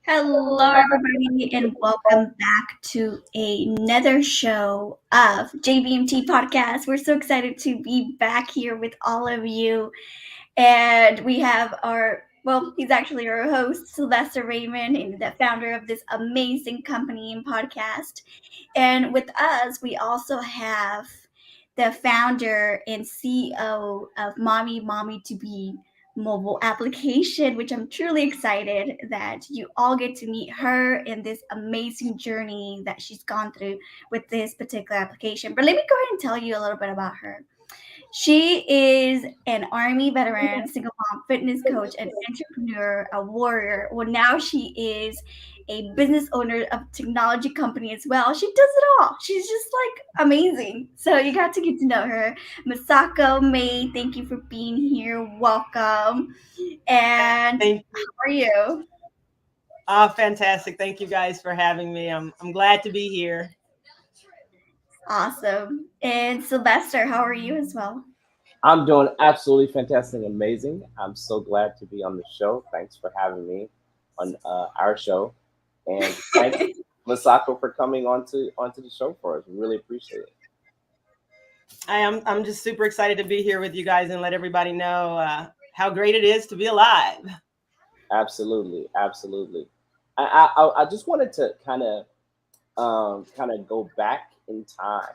Hello, everybody, and welcome back to another show of JVMT Podcast. We're so excited to be back here with all of you. And we have he's actually our host, Sylvester Raymond, and the founder of this amazing company and podcast. And with us, we also have the founder and CEO of Mommy2Be Mobile Application, which I'm truly excited that you all get to meet her in this amazing journey that she's gone through with this particular application. But let me go ahead and tell you a little bit about her. She is an Army veteran, single mom, fitness coach, an entrepreneur, a warrior. Well, now she is a business owner of a technology company as well. She does it all. She's just like amazing. So you got to get to know her. Masako Mai, thank you for being here. Welcome. And Thank how you. are you? Fantastic. Thank you guys for having me. I'm glad to be here. Awesome. And Sylvester, how are you as well? I'm doing absolutely fantastic and amazing. I'm so glad to be on the show. Thanks for having me on our show. And thanks, Masako, for coming onto the show for us. We really appreciate it. I'm just super excited to be here with you guys and let everybody know how great it is to be alive. Absolutely, absolutely. I just wanted to kind of go back in time.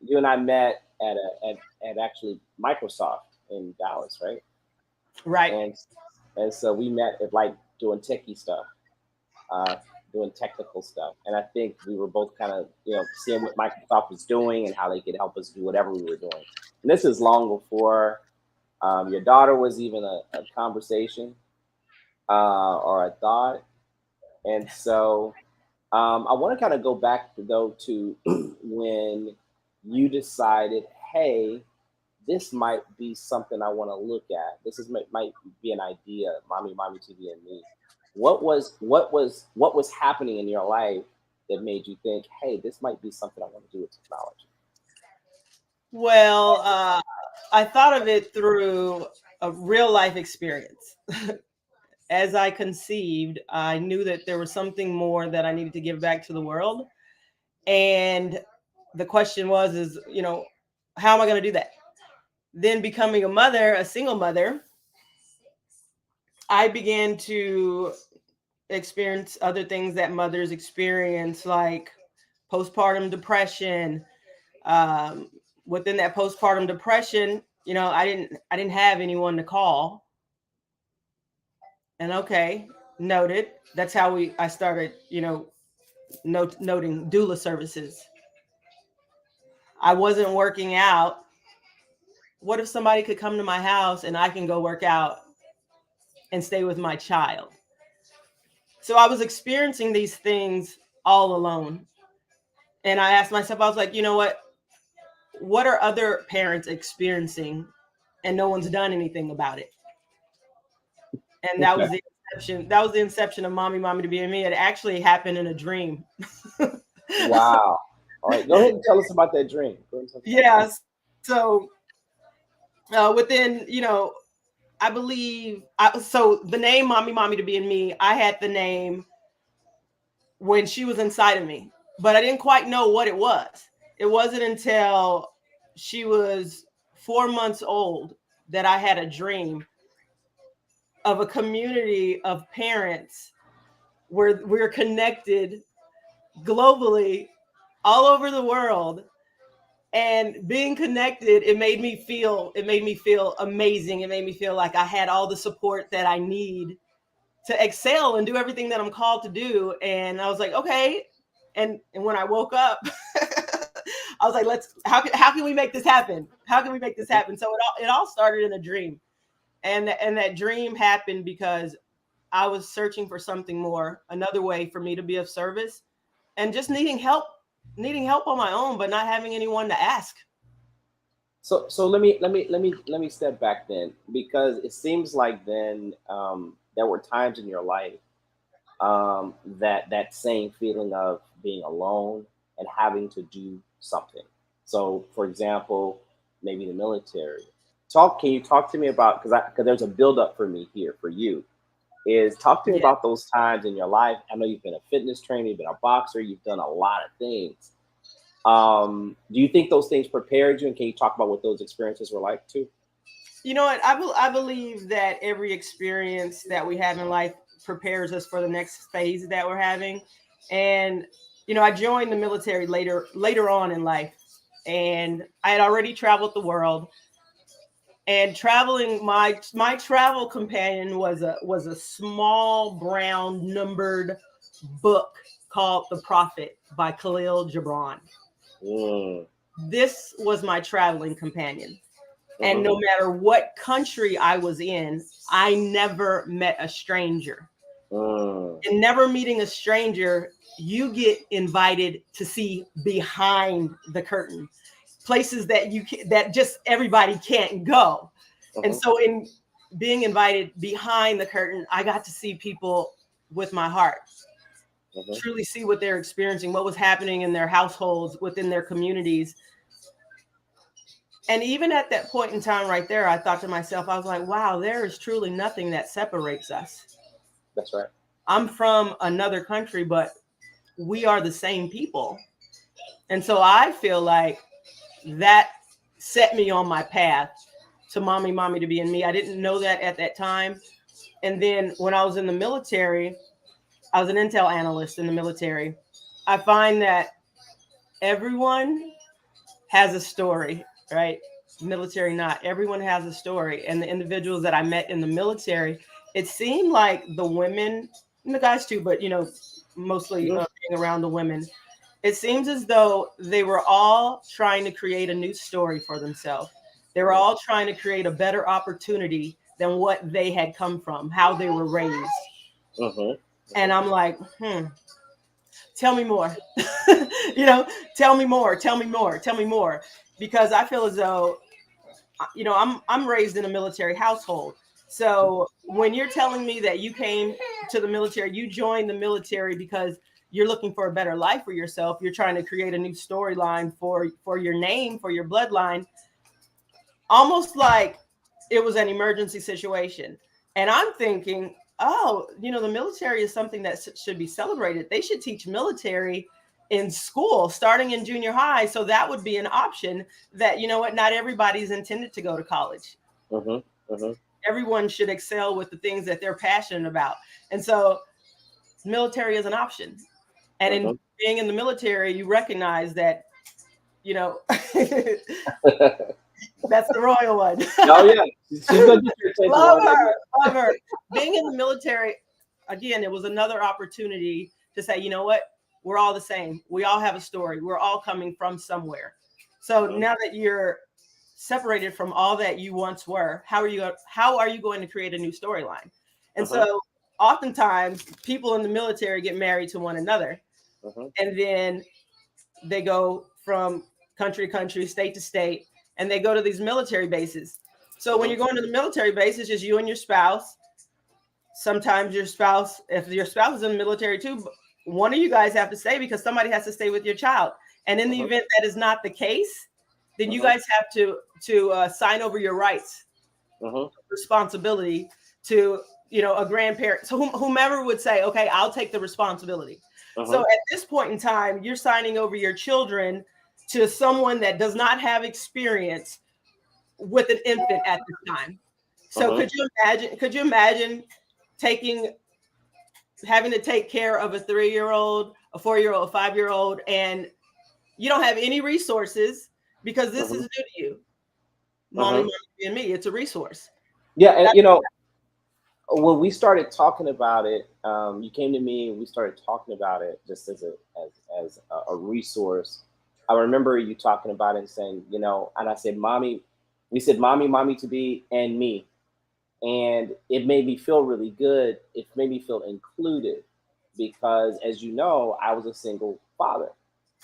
You and I met at actually Microsoft in Dallas, right? Right. And so we met at like doing techie stuff, uh, doing technical stuff. And I think we were both kind of, seeing what Microsoft was doing and how they could help us do whatever we were doing. And this is long before your daughter was even a conversation or a thought. And so I want to kind of go back though to when you decided, hey, this might be something I want to look at. Might be an idea, mommy, TV, and me. What was happening in your life that made you think, hey, this might be something I want to do with technology? Well, I thought of it through a real life experience. As I conceived, I knew that there was something more that I needed to give back to the world. And the question is, how am I going to do that? Then becoming a mother, a single mother, I began to experience other things that mothers experience, like postpartum depression. Um, Within that postpartum depression, I didn't have anyone to call. And okay, noted. That's how I started, noting doula services. I wasn't working out. What if somebody could come to my house and I can go work out and stay with my child? So I was experiencing these things all alone. And I asked myself, I was like, you know what are other parents experiencing and no one's done anything about it? And that was the inception. That was the inception of Mommy2Be Me. It actually happened in a dream. Wow. All right, go ahead and tell us about that dream. Yeah. So within, I believe, so the name Mommy2Be Me, I had the name when she was inside of me, but I didn't quite know what it was. It wasn't until she was 4 months old that I had a dream of a community of parents where we're connected globally all over the world. And being connected, it made me feel amazing. It made me feel like I had all the support that I need to excel and do everything that I'm called to do. And I was like, okay. And when I woke up, I was like, how can we make this happen? How can we make this happen? So it all started in a dream. And that dream happened because I was searching for something more, another way for me to be of service, and just needing help on my own, but not having anyone to ask. So let me step back then, because it seems like then there were times in your life that same feeling of being alone and having to do something. So, for example, maybe the military. Can you talk to me about, because there's a buildup for me here for you. Is talk to me Yeah. about those times in your life. I know you've been a fitness trainer, you've been a boxer, you've done a lot of things. Do you think those things prepared you, and can you talk about what those experiences were like too? You know what? I believe that every experience that we have in life prepares us for the next phase that we're having. And I joined the military later on in life, and I had already traveled the world. And traveling, my travel companion was a small brown numbered book called The Prophet by Khalil Gibran. Mm, This was my traveling companion. And mm-hmm, no matter what country I was in, I never met a stranger. mm, And never meeting a stranger, you get invited to see behind the curtain, places that just everybody can't go. And mm-hmm, so in being invited behind the curtain, I got to see people with my heart, mm-hmm. truly see what they're experiencing, what was happening in their households, within their communities. And even at that point in time right there, I thought to myself, I was like, wow, there is truly nothing that separates us. That's right. I'm from another country, but we are the same people. And so I feel like that set me on my path to Mommy to Be Me. I didn't know that at that time. And then when I was in the military, I was an intel analyst in the military. I find that everyone has a story, right? Military, not everyone has a story. And the individuals that I met in the military, it seemed like the women and the guys too, but mostly Mm-hmm, being around the women, it seems as though they were all trying to create a new story for themselves. They were all trying to create a better opportunity than what they had come from, how they were raised. mm-hmm, And mm-hmm. I'm like, tell me more. you know, tell me more, tell me more, tell me more. Because I feel as though, I'm raised in a military household. So when you're telling me that you came to the military, you joined the military because you're looking for a better life for yourself, you're trying to create a new storyline for your name, for your bloodline, almost like it was an emergency situation. And I'm thinking, oh, the military is something that should be celebrated. They should teach military in school, starting in junior high. So that would be an option that, not everybody's intended to go to college. Mm-hmm, mm-hmm, Everyone should excel with the things that they're passionate about. And so military is an option. And in mm-hmm. being in the military, you recognize that, that's the royal one. Oh yeah, she's gonna get your attention Love one day. her, love her. Being in the military, again, it was another opportunity to say, you know what? We're all the same. We all have a story. We're all coming from somewhere. So Mm-hmm, now that you're separated from all that you once were, how are you going to create a new storyline? And mm-hmm, so oftentimes people in the military get married to one another, mm-hmm, and then they go from country to country, state to state, and they go to these military bases. So when mm-hmm, you're going to the military base, it's just you and your spouse. Sometimes your spouse, if your spouse is in the military too, one of you guys have to stay because somebody has to stay with your child. And in the mm-hmm, event that is not the case, then you mm-hmm, guys have to sign over your rights, mm-hmm, responsibility to a grandparent. So whomever would say, okay, I'll take the responsibility. So mm-hmm, at this point in time, you're signing over your children to someone that does not have experience with an infant at this time. So mm-hmm. could you imagine taking having to take care of a 3-year-old, a 4-year-old, a 5-year-old, and you don't have any resources because this Mm-hmm. is new to you. Mommy, Mm-hmm. mommy, and me. It's a resource. Yeah, and That, when we started talking about it, you came to me and we started talking about it just as a resource. I remember you talking about it and saying, and I said, "Mommy," we said, Mommy to be, and me," and it made me feel really good. It made me feel included because, as you know, I was a single father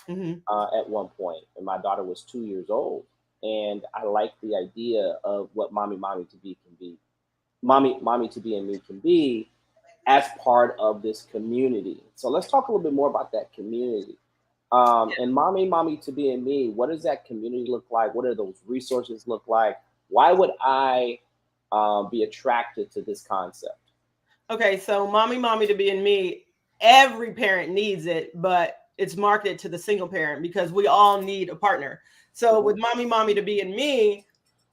Mhm. at one point, and my daughter was 2 years old, and I liked the idea of what mommy to be can be mommy to be and me can be as part of this community. So let's talk a little bit more about that community. And mommy to be and me, what does that community look like? What do those resources look like? Why would I be attracted to this concept? Okay, so mommy to be in me, every parent needs it, but it's marketed to the single parent because we all need a partner. So with mommy to be in me,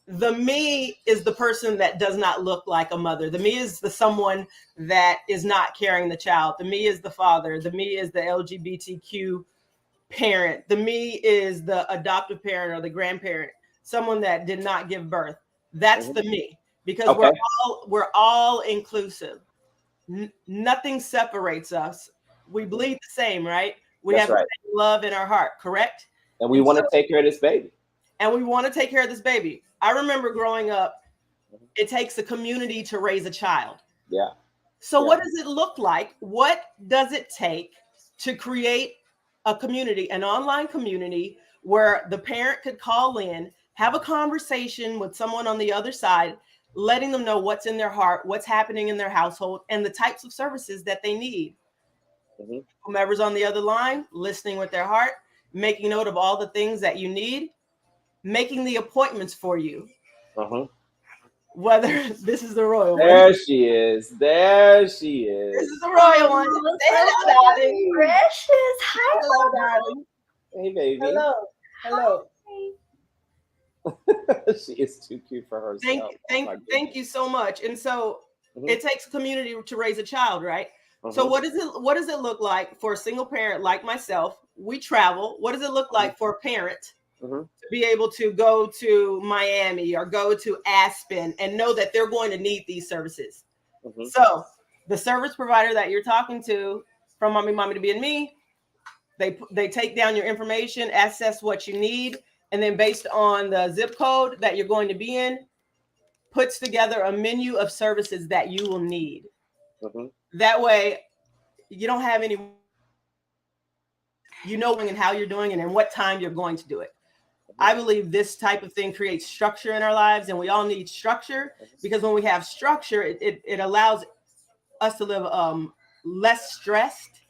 the me is the person that does not look like a mother. The me is the someone that is not carrying the child. The me is the father. The me is the LGBTQ parent. The me is the adoptive parent or the grandparent, someone that did not give birth. That's the me, because Okay. we're all inclusive. Nothing separates us. We bleed the same, right? We That's have the right. same love in our heart, correct? And we And want so, to take care of this baby. and we want to take care of this baby. I remember growing up, it takes a community to raise a child. Yeah. So Yeah. what does it look like? What does it take to create a community, an online community where the parent could call in, have a conversation with someone on the other side, letting them know what's in their heart, what's happening in their household, and the types of services that they need. Whomever's on the other line, listening with their heart, making note of all the things that you need, making the appointments for you. Whether this is the royal one. There she is. There she This is. is the royal one. Oh, Say so hello, darling. precious. Hi, Hello, Mama. darling. Hey, baby. Hello. Hello. She is too cute for herself. Thank you so much. And so it takes a community to raise a child, right? Mhm. So what does it look like for a single parent like myself? We travel. What does it look like for a parent to be able to go to Miami or go to Aspen and know that they're going to need these services? So the service provider that you're talking to from Mommy to Be in Me, they take down your information, assess what you need, and then based on the zip code that you're going to be in, puts together a menu of services that you will need. That way, you don't have any, you know, and how you're doing and in what time you're going to do it. I believe this type of thing creates structure in our lives, and we all need structure, because when we have structure, it allows us to live less stressed,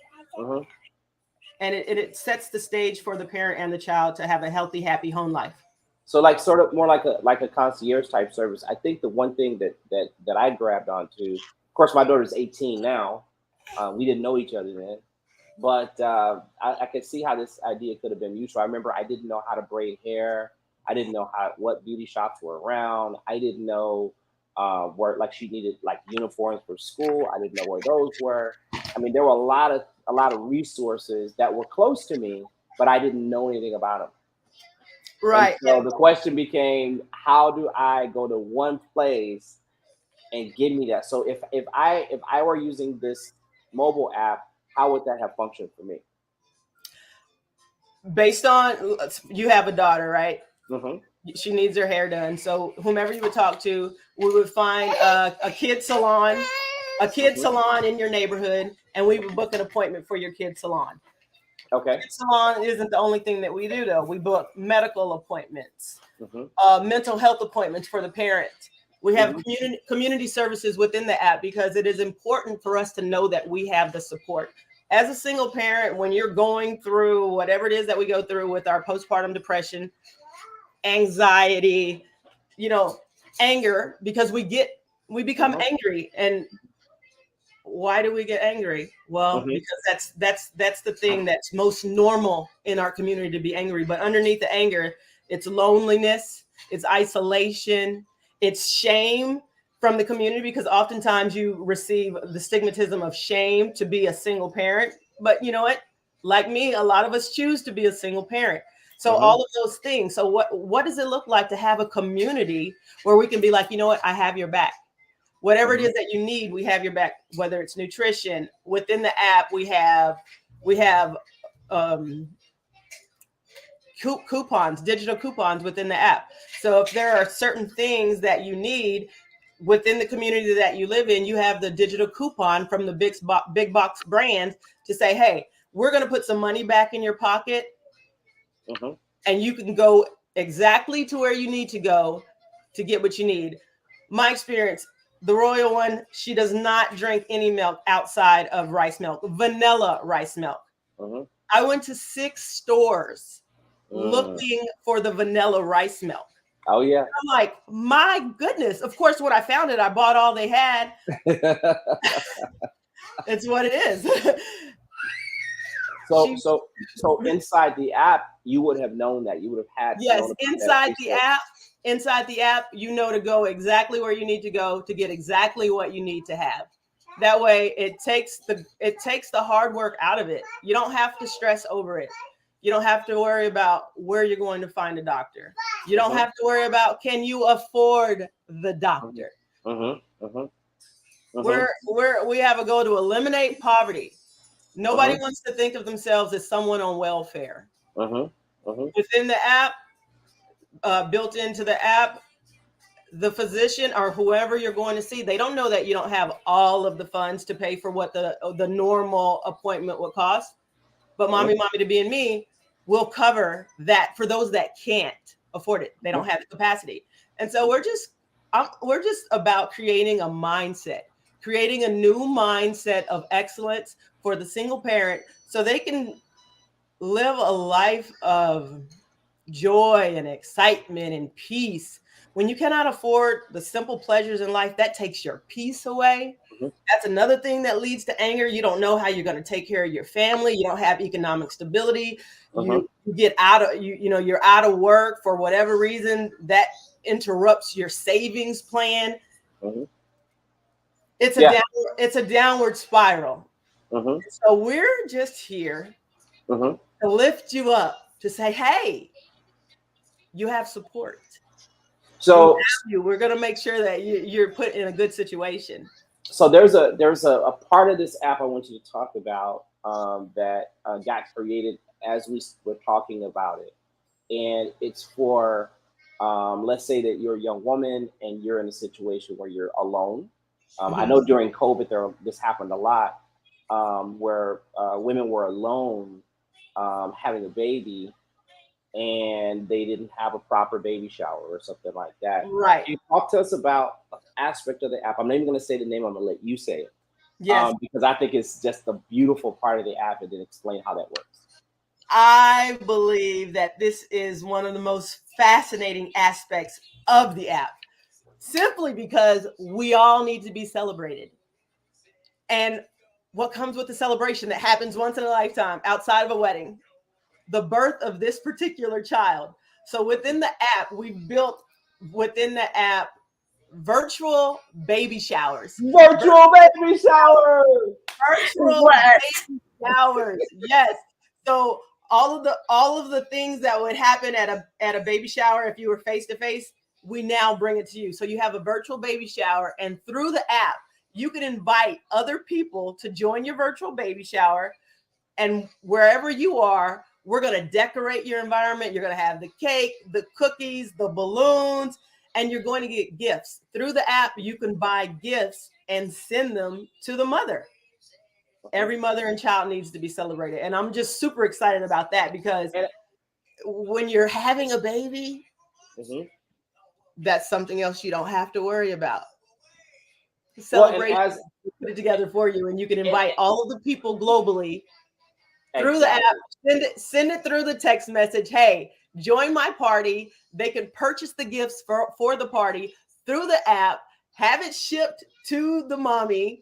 and it sets the stage for the parent and the child to have a healthy, happy home life. So like sort of more like a concierge type service. I think the one thing that I grabbed onto, of course, my daughter's 18 now. We didn't know each other then, but I could see how this idea could have been useful. I remember I didn't know how to braid hair. I didn't know what beauty shops were around. I didn't know where, like, she needed like uniforms for school. I didn't know where those were. I mean, there were a lot of resources that were close to me, but I didn't know anything about them. Right. And so the question became, how do I go to one place and give me that? So if I were using this mobile app, how would that have functioned for me? Based on, you have a daughter, right? Mm-hmm. She needs her hair done. So whomever you would talk to, we would find a kid salon, in your neighborhood, and we would book an appointment for your kid salon. Okay. Kid salon isn't the only thing that we do, though. We book medical appointments, mental health appointments for the parent. We have community services within the app, because it is important for us to know that we have the support. As a single parent, when you're going through whatever it is that we go through with our postpartum depression, anxiety, anger, because we become angry. And why do we get angry? Well, because that's the thing that's most normal in our community, to be angry. But underneath the anger, it's loneliness, it's isolation, it's shame from the community, because oftentimes you receive the stigmatism of shame to be a single parent. But you know what? Like me, a lot of us choose to be a single parent. So all of those things. So what does it look like to have a community where we can be like, you know what, I have your back. Whatever it is that you need, we have your back. Whether it's nutrition, within the app, we have coupons, digital coupons within the app. So if there are certain things that you need within the community that you live in, you have the digital coupon from the big box brands to say, hey, we're going to put some money back in your pocket, and you can go exactly to where you need to go to get what you need. My experience, the royal one, she does not drink any milk outside of rice milk, vanilla rice milk. I went to 6 stores looking for the vanilla rice milk. Oh yeah. I'm like, my goodness. Of course, when I found it, I bought all they had. It's what it is. so so so inside the app, you would have known that. You would have had known Yes, about that resource. inside the app, you know to go exactly where you need to go to get exactly what you need to have. That way it takes the hard work out of it. You don't have to stress over it. You don't have to worry about where you're going to find a doctor. You don't have to worry about, can you afford the doctor? Mm-hmm. Mm-hmm. We have a goal to eliminate poverty. Nobody Mm-hmm. wants to think of themselves as someone on welfare. Mm-hmm. Mm-hmm. Within the app, built into the app, the physician or whoever you're going to see, they don't know that you don't have all of the funds to pay for what the normal appointment would cost. But Mommy2Be Me will cover that for those that can't afford it. They don't have the capacity. And so we're just about creating a mindset, creating a new mindset of excellence for the single parent so they can live a life of joy and excitement and peace. When you cannot afford the simple pleasures in life, that takes your peace away. Mm-hmm. That's another thing that leads to anger. You don't know how you're going to take care of your family. You don't have economic stability. You get out of you're out of work for whatever reason that interrupts your savings plan. Mm-hmm. It's a downward spiral. Mm-hmm. So we're just here Mm-hmm. to lift you up, to say, hey, you have support. So We're going to make sure that you're put in a good situation. so there's a part of this app I want you to talk about that got created as we were talking about it, and it's for let's say that you're a young woman and you're in a situation where you're alone. I know during COVID this happened a lot, where women were alone having a baby, and they didn't have a proper baby shower or something like that. Right. Can you talk to us about an aspect of the app? I'm not even going to say the name. I'm going to let you say it. Yes. Because I think it's just a beautiful part of the app, and then explain how that works. I believe that this is one of the most fascinating aspects of the app, simply because we all need to be celebrated. And what comes with the celebration that happens once in a lifetime outside of a wedding? The birth of this particular child. So within the app, we've built within the app virtual baby showers. Virtual baby shower. Virtual baby showers. Yes. So all of the things that would happen at a baby shower if you were face to face, we now bring it to you. So you have a virtual baby shower, and through the app, you can invite other people to join your virtual baby shower. And wherever you are, we're going to decorate your environment. You're going to have the cake, the cookies, the balloons, and you're going to get gifts. Through the app, you can buy gifts and send them to the mother. Every mother and child needs to be celebrated. And I'm just super excited about that, because when you're having a baby, that's something else you don't have to worry about. Celebrate, put it together for you, and you can invite all of the people globally through the app. Send it through the text message. Hey, join my party. They can purchase the gifts for the party through the app, have it shipped to the mommy.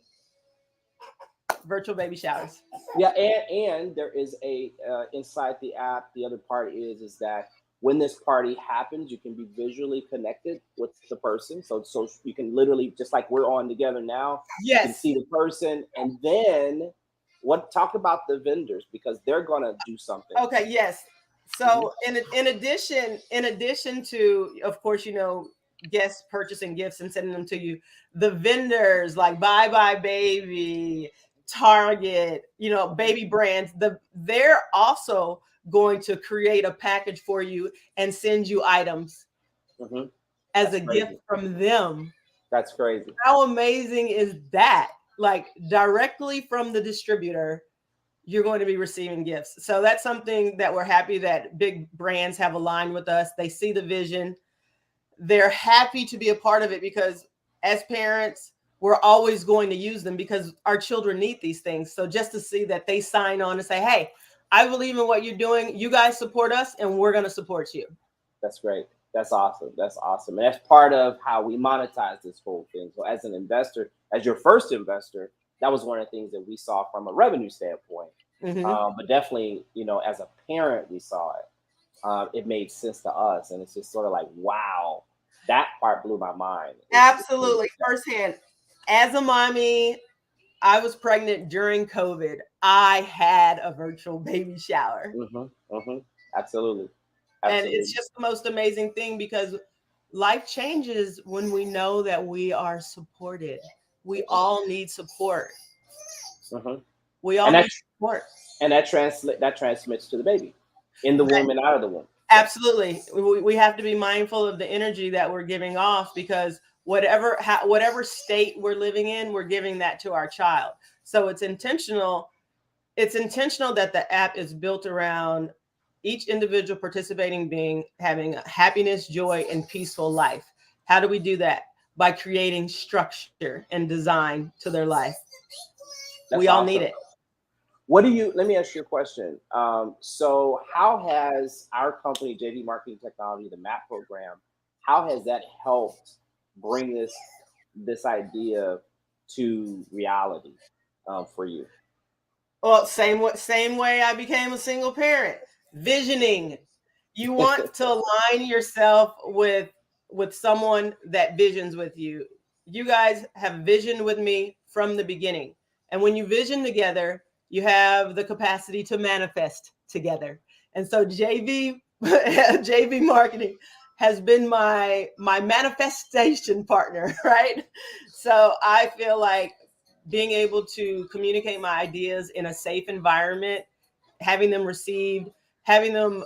Virtual baby showers. Yeah, and there is a inside the app. The other part is that when this party happens, you can be visually connected with the person. So you can literally, just like we're on together now, yes, you can see the person. And then talk about the vendors, because they're gonna do something. Okay, yes. So in addition to, of course, guests purchasing gifts and sending them to you, the vendors like Bye Bye Baby, Target, baby brands, they're also going to create a package for you and send you items as a gift from them. That's crazy. How amazing is that? Like, directly from the distributor, you're going to be receiving gifts. So that's something that we're happy that big brands have aligned with us. They see the vision. They're happy to be a part of it, because as parents, we're always going to use them because our children need these things. So just to see that they sign on and say, hey, I believe in what you're doing. You guys support us, and we're going to support you. That's great. That's awesome. That's awesome. And that's part of how we monetize this whole thing. So as an investor, as your first investor, that was one of the things that we saw from a revenue standpoint. Mm-hmm. But definitely, as a parent, we saw it. It made sense to us. And it's just sort of like, wow, that part blew my mind. Absolutely. Firsthand. As a mommy, I was pregnant during COVID. I had a virtual baby shower. Absolutely. And it's just the most amazing thing because life changes when we know that we are supported. We all need support. We all need support. And that transmits to the baby in the womb and out of the womb. Absolutely. We have to be mindful of the energy that we're giving off because whatever state we're living in, we're giving that to our child. So it's intentional. It's intentional that the app is built around each individual participating being having a happiness, joy, and peaceful life. How do we do that? By creating structure and design to their life. We all need it. Let me ask you a question. So how has our company, JV Marketing Technology, the MAP program, how has that helped bring this idea to reality for you? Well, same way I became a single parent. Visioning. You want to align yourself with someone that visions with you. You guys have visioned with me from the beginning. And when you vision together, you have the capacity to manifest together. And so JV Marketing has been my manifestation partner, right? So I feel like being able to communicate my ideas in a safe environment, having them received, having them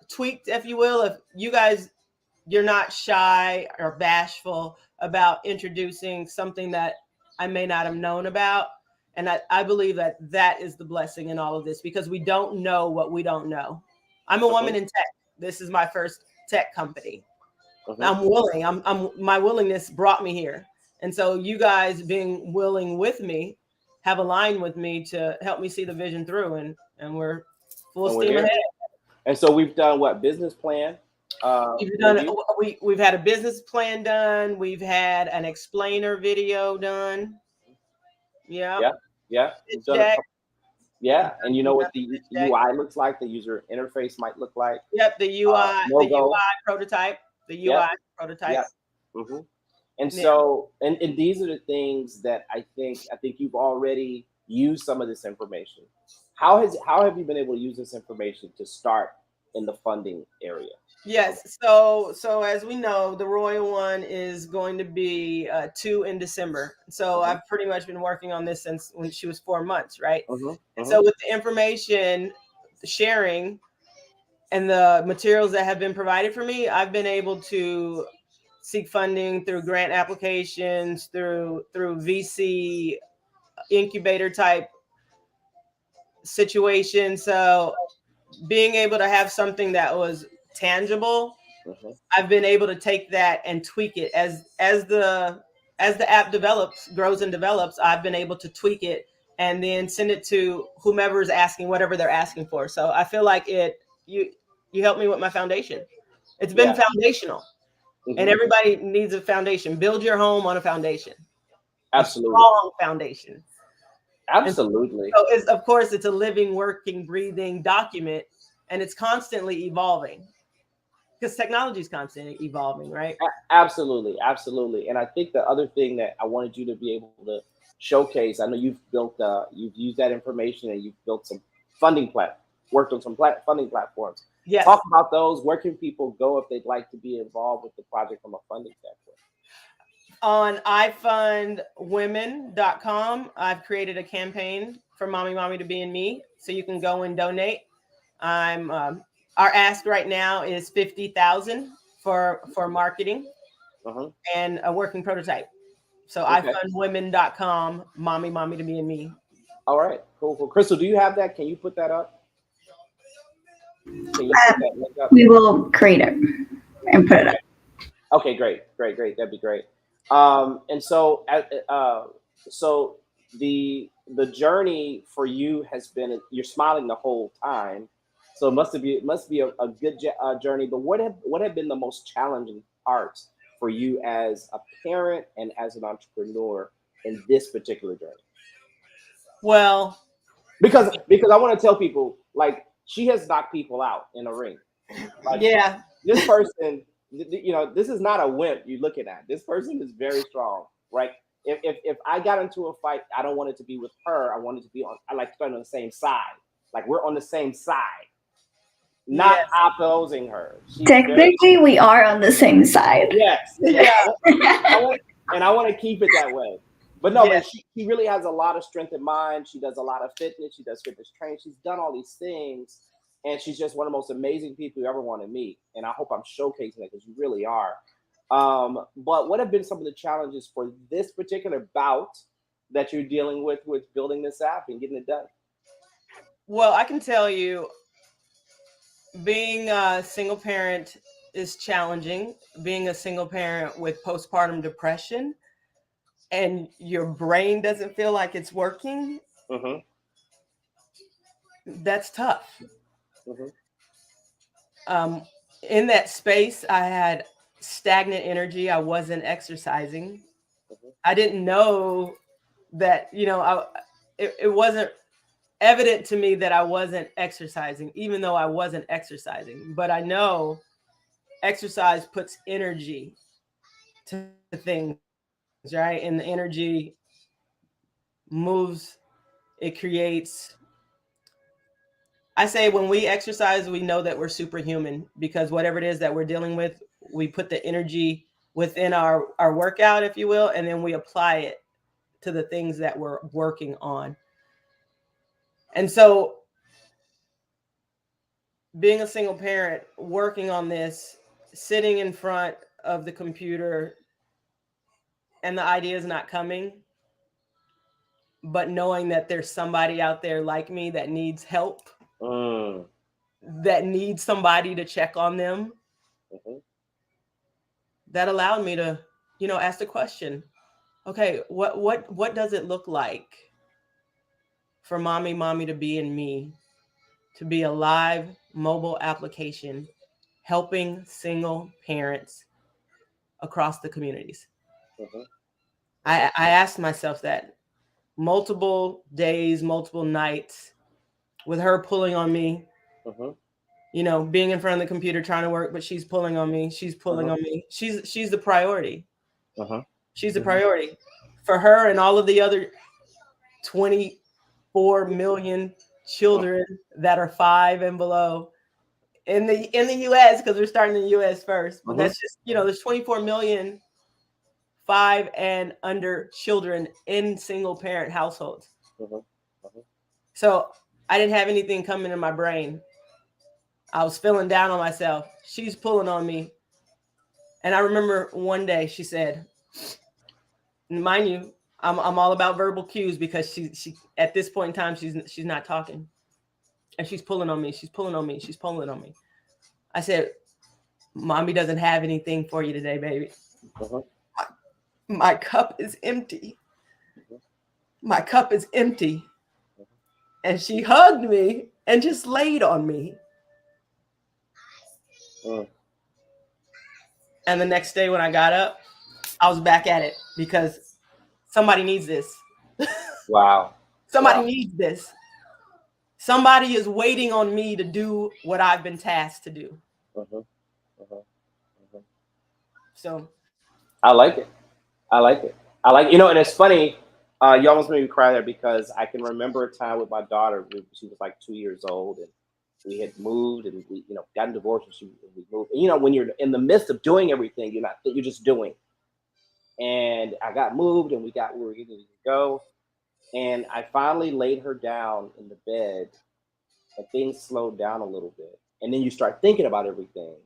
tweaked, if you will. If you guys, you're not shy or bashful about introducing something that I may not have known about. And I believe that is the blessing in all of this because we don't know what we don't know. I'm a woman in tech. This is my first tech company. I'm willing. My willingness brought me here. And so you guys being willing with me have aligned with me to help me see the vision through and we're full steam ahead. And so we've done what? Business plan? We've had a business plan done. We've had an explainer video done. Yeah. And you know what the UI looks like, the user interface might look like. Yep, the UI prototype. The UI prototype. And so, and these are the things that I think you've already used some of this information. How have you been able to use this information to start in the funding area? Yes. So as we know, the Royal one is going to be 2 in December. So I've pretty much been working on this since when she was 4 months, right? And so with the information sharing and the materials that have been provided for me, I've been able to seek funding through grant applications, through VC incubator type situation. So being able to have something that was tangible, I've been able to take that and tweak it as the app grows and develops. I've been able to tweak it and then send it to whomever is asking whatever they're asking for. So I feel like you helped me with my foundation. It's been foundational. And everybody needs a foundation. Build your home on a foundation. Absolutely. A strong foundation. Absolutely. So of course, it's a living, working, breathing document, and it's constantly evolving because technology is constantly evolving, right? Absolutely. And I think the other thing that I wanted you to be able to showcase, I know you've used that information and you've built some worked on some funding platforms. Yes. Talk about those. Where can people go if they'd like to be involved with the project from a funding standpoint? On ifundwomen.com, I've created a campaign for Mommy2Be Me, so you can go and donate. Our ask right now is $50,000 for marketing and a working prototype. So ifundwomen.com, Mommy2Be Me. All right, cool. Crystal, do you have that? Can you put that up? Can you put that link up? We will create it and put it up. Okay, great. That'd be great. And so, so the journey for you has been, you're smiling the whole time. So it must be a good journey. But what have been the most challenging parts for you as a parent and as an entrepreneur in this particular journey? Well, Because I want to tell people, like, she has knocked people out in a ring. Like, yeah. this person, this is not a wimp you're looking at. This person is very strong, right? If I got into a fight, I don't want it to be with her. I want it to be I like to be on the same side. Like, we're on the same side, not Yes. opposing her. She's very Technically, we are on the same side. yes. Yeah. I want to keep it that way. But no, Yeah. but she really has a lot of strength in mind. She does a lot of fitness. She does fitness training. She's done all these things, and she's just one of the most amazing people you ever want to meet. And I hope I'm showcasing that because you really are. But what have been some of the challenges for this particular bout that you're dealing with building this app and getting it done? Well, I can tell you, being a single parent is challenging. Being a single parent with postpartum depression and your brain doesn't feel like it's working, Mm-hmm. that's tough. Mm-hmm. In that space, I had stagnant energy. I wasn't exercising. Mm-hmm. I didn't know that, it wasn't evident to me that I wasn't exercising, even though I wasn't exercising. But I know exercise puts energy to things, right? And the energy moves, it creates. I say when we exercise, we know that we're superhuman because whatever it is that we're dealing with, we put the energy within our workout, if you will, and then we apply it to the things that we're working on. And so being a single parent, working on this, sitting in front of the computer and the idea is not coming, but knowing that there's somebody out there like me that needs help, Mm. that needs somebody to check on them, Mm-hmm. that allowed me to, ask the question, okay, what does it look like for mommy to be in me, to be a live mobile application helping single parents across the communities? Mm-hmm. I asked myself that multiple days, multiple nights, with her pulling on me, Mm-hmm. being in front of the computer trying to work, but she's pulling on me. She's pulling on me. She's the priority. Uh-huh. She's the priority for her and all of the other 24 million children that are 5 and below in the US, because we're starting in the US first. But that's just, there's 24 million 5 and under children in single parent households. Mm-hmm. Mm-hmm. So I didn't have anything coming in my brain. I was feeling down on myself. She's pulling on me. And I remember one day she said, mind you, I'm all about verbal cues because she at this point in time she's not talking. And she's pulling on me. She's pulling on me. She's pulling on me. I said, Mommy doesn't have anything for you today, baby. Uh-huh. My cup is empty. My cup is empty. And she hugged me and just laid on me. And the next day when I got up, I was back at it because somebody needs this. Wow. Somebody needs this. Somebody is waiting on me to do what I've been tasked to do. Uh-huh. Uh-huh. Uh-huh. So I like it. I like it. I like, and it's funny. You almost made me cry there because I can remember a time with my daughter. She was like 2 years old, and we had moved, and we, gotten divorced, and we moved. And, when you're in the midst of doing everything, you're just doing. And I got moved, and we were getting to go, and I finally laid her down in the bed, and things slowed down a little bit, and then you start thinking about everything,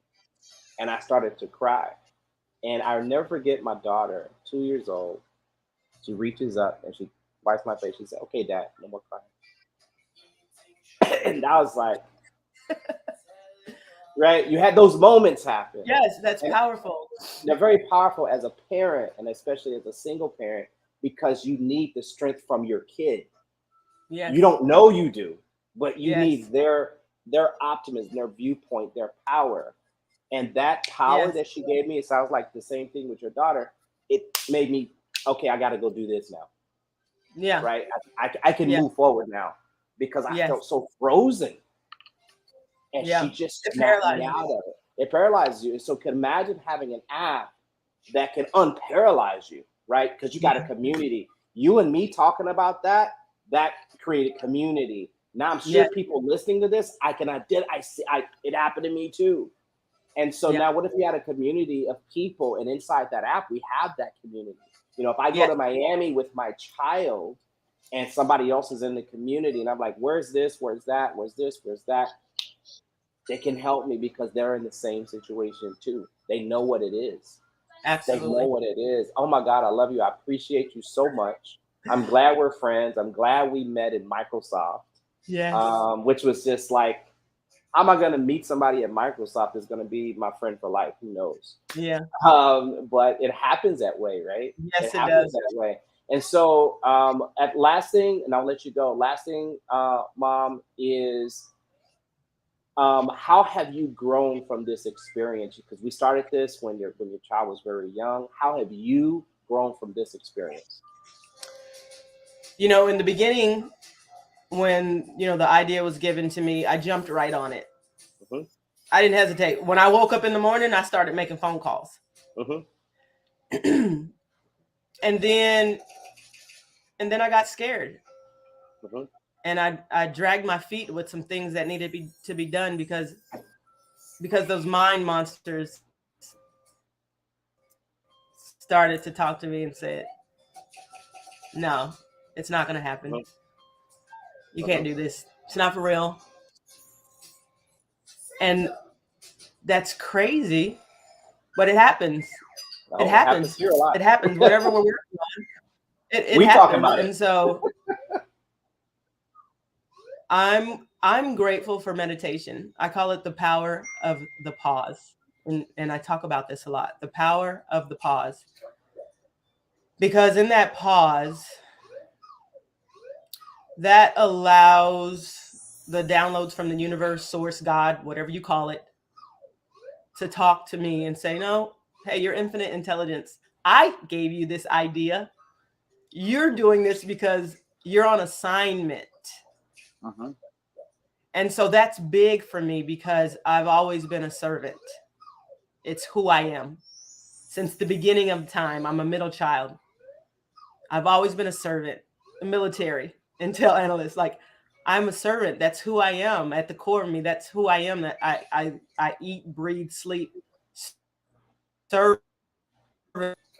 and I started to cry. And I'll never forget my daughter, 2 years old. She reaches up and she wipes my face. She said, "Okay, Dad, no more crying." And I was like, right? You had those moments happen. yes, that's powerful. They're very powerful as a parent, and especially as a single parent, because you need the strength from your kid. Yes. You don't know you do, but you Yes. need their their optimism, their viewpoint, their power. And that power Yes. that she gave me, it sounds like the same thing with your daughter. It made me, okay, I got to go do this now, Yeah. right? I can Yeah. move forward now because I Yes. felt so frozen. And she Yeah. just It snapped me paralyzes out you. of it. It paralyzes you. So can imagine having an app that can unparalyze you, right? Because you got a Yeah. community. You and me talking about that, that created community. Now I'm Yeah. sure people listening to this, I can identify. I see. It happened to me too. And so Yeah. now, what if we had a community of people, and inside that app, we have that community? You know, if I go Yes. to Miami with my child, and somebody else is in the community, and I'm like, "Where's this? Where's that? Where's this? Where's that?" They can help me because they're in the same situation too. They know what it is. They know Absolutely. what it is. Oh my God, I love you. I appreciate you so much. I'm glad we're friends. I'm glad we met in Microsoft, Yes. which was just like, how am I going to meet somebody at Microsoft that's going to be my friend for life? Who knows? Yeah. But it happens that way, right? It Yes, it happens does. that way. And so, at last thing, and I'll let you go. Last thing, Mom, is how have you grown from this experience? Because we started this when your child was very young. How have you grown from this experience? In the beginning, when the idea was given to me, I jumped right on it. Hmm. I didn't hesitate. When I woke up in the morning, I started making phone calls. Hmm. and then I got scared. Hmm. And I dragged my feet with some things that needed to be done because those mind monsters started to talk to me and said, "No, it's not going to happen. Hmm. You can't Hmm. do this. It's not for real." And that's crazy, but it happens. It Oh, it happens happens. here a lot. It happens. Whatever we're working on, it We talk happens. about And it. so I'm grateful for meditation. I call it the power of the pause. And I talk about this a lot. The power of the pause. Because in that pause, that allows the downloads from the universe, source, God, whatever you call it, to talk to me and say, "No, hey, you're infinite intelligence. I gave you this idea. You're doing this because you're on assignment." Hmm. And so that's big for me because I've always been a servant. It's who I am. Since the beginning of time, I'm a middle child. I've always been a servant, a military, intel analyst. Like, I'm a servant. That's who I am at the core of me. That's who I am. That I eat, breathe, sleep, serve,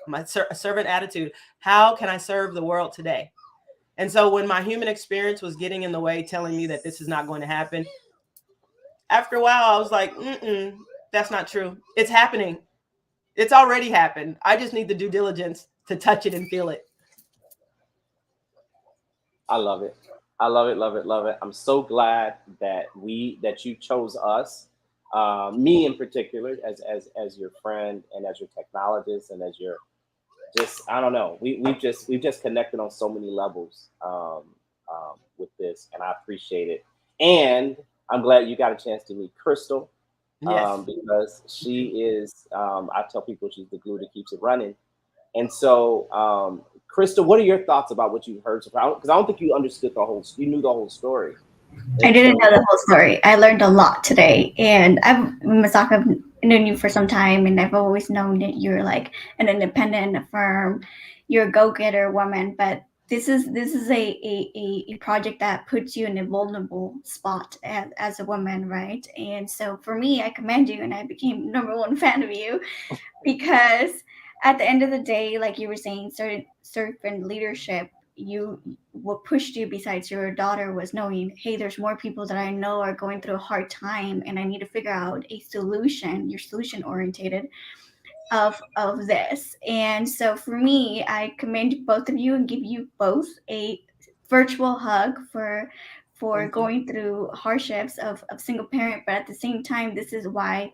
my servant attitude. How can I serve the world today? And so when my human experience was getting in the way, telling me that this is not going to happen, after a while, I was like, that's not true. It's happening. It's already happened. I just need the due diligence to touch it and feel it. I love it. I love it, love it, love it. I'm so glad that you chose us, me in particular, as your friend and as your technologist and as your just I don't know. We've just connected on so many levels with this, and I appreciate it. And I'm glad you got a chance to meet Crystal Yes. because Me too. she is. I tell people she's the glue that keeps it running. And so, Crystal, what are your thoughts about what you heard so far? Because I don't think you understood you knew the whole story. I And didn't so, know the whole story. I learned a lot today, and Masako, I've known you for some time, and I've always known that you're like an independent, a firm, you're a go-getter woman. But this is a project that puts you in a vulnerable spot as a woman, right? And so for me, I commend you, and I became #1 fan of you because at the end of the day, like you were saying, certain servant leadership, you what pushed you besides your daughter was knowing, hey, there's more people that I know are going through a hard time, and I need to figure out a solution. You're solution orientated of this. And so for me, I commend both of you and give you both a virtual hug for Thank you. going through hardships of single parent. But at the same time, this is why,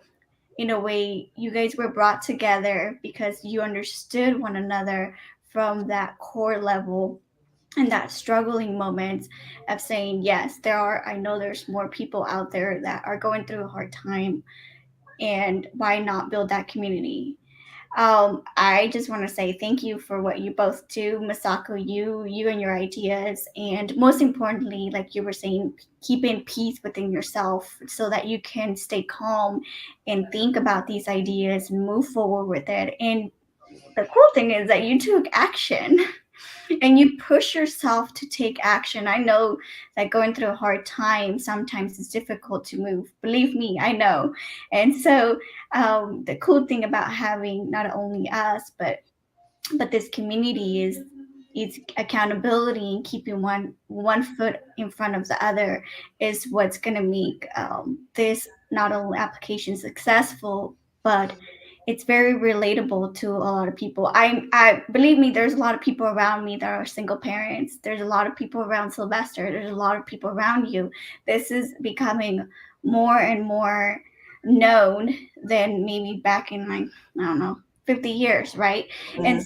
in a way, you guys were brought together because you understood one another from that core level and that struggling moments of saying, yes, I know there's more people out there that are going through a hard time, and why not build that community? I just want to say thank you for what you both do, Masako, you and your ideas, and most importantly, like you were saying, keeping peace within yourself so that you can stay calm and think about these ideas and move forward with it. And the cool thing is that you took action and you push yourself to take action. I know that going through a hard time sometimes it's difficult to move. Believe me, I know. And so the cool thing about having not only us, but this community is accountability, and keeping one foot in front of the other is what's going to make this not only application successful, but it's very relatable to a lot of people. I believe me, there's a lot of people around me that are single parents. There's a lot of people around Sylvester. There's a lot of people around you. This is becoming more and more known than maybe back in, like, I don't know, 50 years, right? And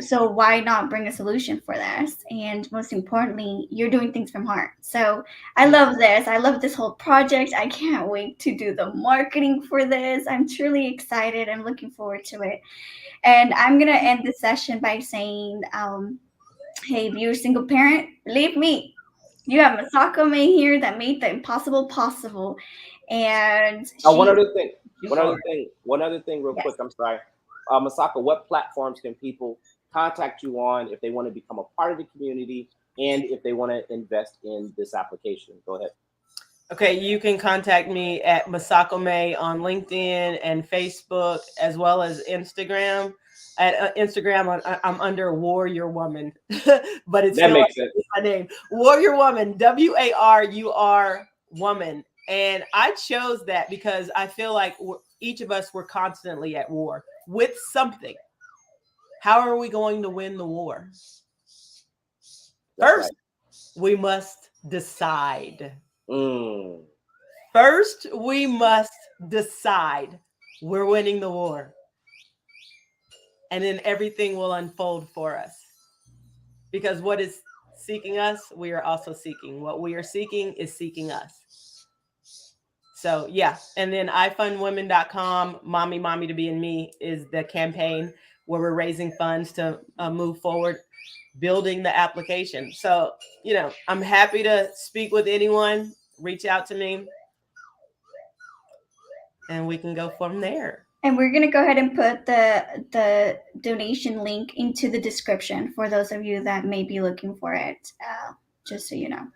so why not bring a solution for this? And most importantly, you're doing things from heart. So I love this. I love this whole project. I can't wait to do the marketing for this. I'm truly excited. I'm looking forward to it. And I'm going to end the session by saying, hey, if you're a single parent, believe me, you have Masako Mai here that made the impossible possible. And One she, other thing. One for, other thing. One other thing, real yes. quick. I'm sorry, Masako. What platforms can people contact you on if they want to become a part of the community and if they want to invest in this application? Go ahead. Okay, you can contact me at Masako Mai on LinkedIn and Facebook, as well as Instagram. At Instagram, I'm under Warrior Woman, but it's That still makes sense. my name, Warrior Woman, WARUR Woman. And I chose that because I feel like each of us were constantly at war with something. How are we going to win the war? That's First, right. we must decide. Mm. First, we must decide we're winning the war. And then everything will unfold for us. Because what is seeking us, we are also seeking. What we are seeking is seeking us. So, yeah. And then ifundwomen.com, Mommy2Be Me is the campaign where we're raising funds to move forward, building the application. So, I'm happy to speak with anyone. Reach out to me and we can go from there. And we're gonna go ahead and put the donation link into the description for those of you that may be looking for it. Just so you know.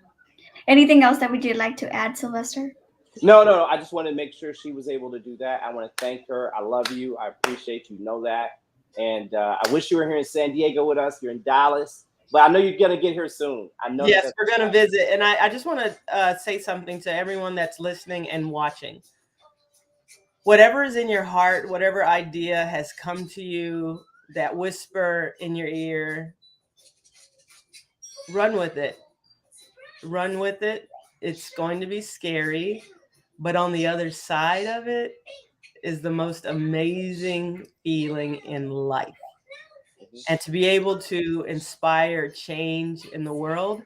Anything else that would you like to add, Sylvester? No. I just want to make sure she was able to do that. I want to thank her. I love you. I appreciate you. Know that. And I wish you were here in San Diego with us. You're in Dallas, but I know you're gonna get here soon. I know. Yes, we're gonna visit. And I just want to say something to everyone that's listening and watching. Whatever is in your heart, whatever idea has come to you, that whisper in your ear, run with it. Run with it. It's going to be scary, but on the other side of it is the most amazing feeling in life. And to be able to inspire change in the world,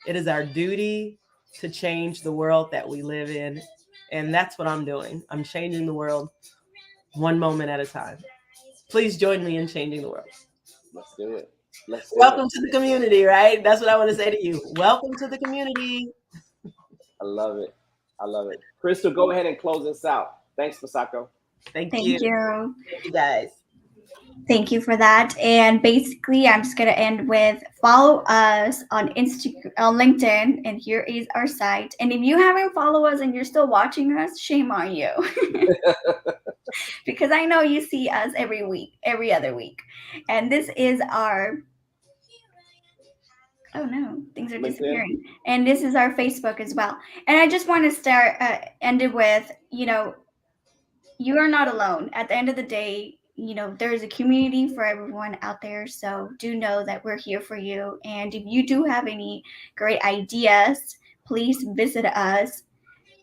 it is our duty to change the world that we live in. And that's what I'm doing. I'm changing the world one moment at a time. Please join me in changing the world. Let's do it. Welcome to the community, right? That's what I want to say to you. Welcome to the community. I love it. I love it. Crystal, go ahead and close us out. Thanks, Masako. Thank you. Thank you, guys. Thank you for that. And basically, I'm just gonna end with follow us on on LinkedIn, and here is our site. And if you haven't followed us and you're still watching us, shame on you, because I know you see us every week, every other week. And this is our. Oh no, things are disappearing. And this is our Facebook as well. And I just want to end it with, you are not alone. At the end of the day, there's a community for everyone out there. So do know that we're here for you. And if you do have any great ideas, please visit us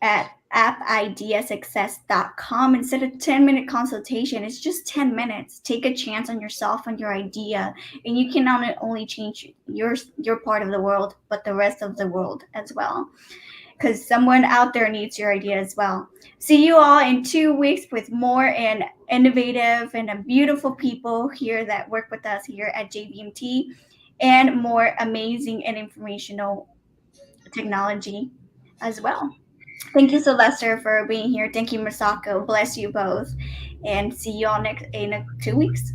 at appideasuccess.com. Instead of 10-minute consultation, it's just 10 minutes. Take a chance on yourself and your idea, and you can not only change your part of the world, but the rest of the world as well, because someone out there needs your idea as well. See you all in 2 weeks with more and innovative and beautiful people here that work with us here at JBMT, and more amazing and informational technology as well. Thank you, Sylvester, for being here. Thank you, Masako. Bless you both. And see you all next in 2 weeks.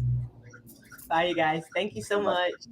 Bye, you guys. Thank you so So much. much.